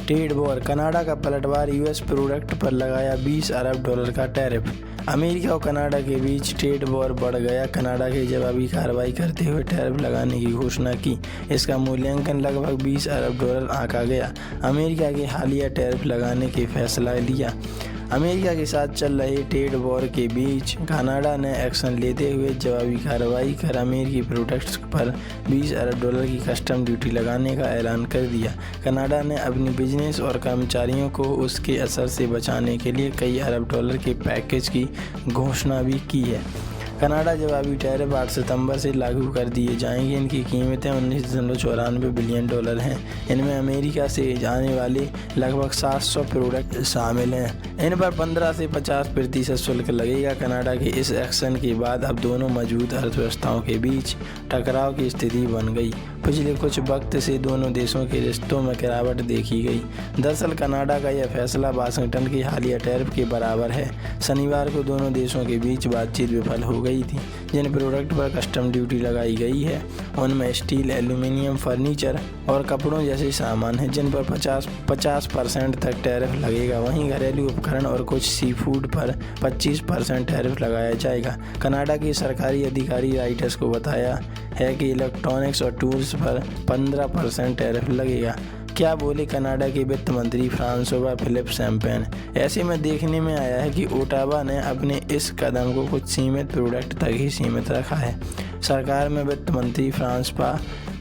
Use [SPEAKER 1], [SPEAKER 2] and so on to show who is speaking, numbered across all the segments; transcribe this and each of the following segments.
[SPEAKER 1] Trade war, Canada का पलटवार, US product पर लगाया $20 अरब का टैरिफ। अमेरिका और कनाडा के बीच ट्रेड वॉर बढ़ गया। कनाडा के जवाबी कार्रवाई करते हुए टैरिफ लगाने की घोषणा की। इसका मूल्यांकन लगभग $20 अरब आंका गया। अमेरिका के हालिया टैरिफ लगाने के फैसला लिया। अमेरिका के साथ चल रहे ट्रेड वॉर के बीच कनाडा ने एक्शन लेते हुए जवाबी कार्रवाई कर अमेरिकी प्रोडक्ट्स पर $20 अरब की कस्टम ड्यूटी लगाने का ऐलान कर दिया। कनाडा ने अपनी बिजनेस और कर्मचारियों को उसके असर से बचाने के लिए कई अरब डॉलर के पैकेज की घोषणा भी की है। कनाडा जवाबी टैरिफ 8 सितंबर से लागू कर दिए जाएंगे। इनकी कीमतें $19.94 बिलियन हैं। इनमें अमेरिका से आने वाले लगभग 700 प्रोडक्ट शामिल हैं। इन पर 15 से 50% शुल्क लगेगा। कनाडा के इस एक्शन के बाद अब दोनों मजबूत अर्थव्यवस्थाओं के बीच टकराव की स्थिति बन गई। पिछले कुछ वक्त से दोनों देशों के रिश्तों में गिरावट देखी गई। दरअसल कनाडा का यह फैसला वाशिंगटन की हालिया टैरिफ के बराबर है। शनिवार को दोनों देशों के बीच बातचीत विफल हो गई थी। जिन प्रोडक्ट पर कस्टम ड्यूटी लगाई गई है उनमें स्टील, एल्यूमीनियम, फर्नीचर और कपड़ों जैसे सामान हैं जिन पर 50% तक टैरिफ लगेगा। वहीं घरेलू उपकरण और कुछ सी फूड पर 25% टैरिफ लगाया जाएगा। कनाडा के सरकारी अधिकारी राइटर्स को बताया है कि इलेक्ट्रॉनिक्स और टूल्स पर 15% टैरिफ लगेगा। क्या बोले कनाडा के वित्त मंत्री फ्रांसोवा फिलिप शैम्पेन। ऐसे में देखने में आया है कि ओटावा ने अपने इस कदम को कुछ सीमित प्रोडक्ट तक ही सीमित रखा है। सरकार में वित्त मंत्री फ्रांसोवा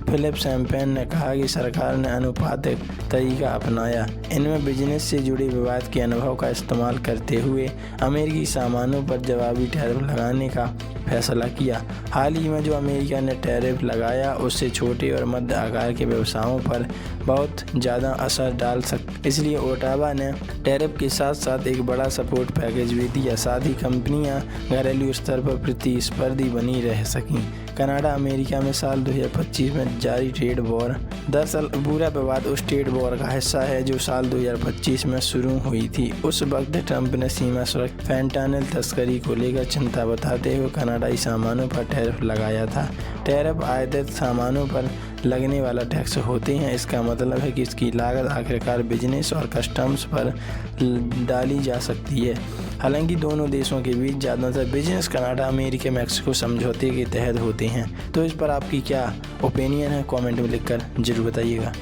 [SPEAKER 1] फिलिप शैम्पेन ने कहा कि सरकार ने अनुपातिक तरीका अपनाया। इनमें बिजनेस से जुड़े विवाद के अनुभव का इस्तेमाल करते हुए अमेरिकी सामानों पर जवाबी टैरिफ लगाने का फैसला किया। हाल ही में जो अमेरिका ने टैरिफ लगाया उससे छोटे और मध्य आकार के व्यवसायों पर बहुत ज़्यादा असर डाल सकता, इसलिए ओटावा ने टैरिफ के साथ साथ एक बड़ा सपोर्ट पैकेज भी दिया। साथ ही कंपनियां घरेलू स्तर पर प्रतिस्पर्धी बनी रह सकीं। कनाडा अमेरिका में साल 2025 में जारी ट्रेड वॉर, दरअसल पूरा विवाद उस ट्रेड वॉर का हिस्सा है जो साल 2025 में शुरू हुई थी। उस वक्त ट्रंप ने सीमा सुरक्षा फैंटानिल तस्करी को लेकर चिंता बताते हुए कनाडाई सामानों पर टैरिफ लगाया था। टैरिफ आयातित सामानों पर लगने वाला टैक्स होते हैं। इसका मतलब है कि इसकी लागत आखिरकार बिजनेस और कस्टम्स पर डाली जा सकती है। हालांकि दोनों देशों के बीच ज़्यादातर बिजनेस कनाडा, अमेरिका, मैक्सिको समझौते के तहत होते हैं। तो इस पर आपकी क्या ओपिनियन है, कमेंट में लिखकर जरूर बताइएगा।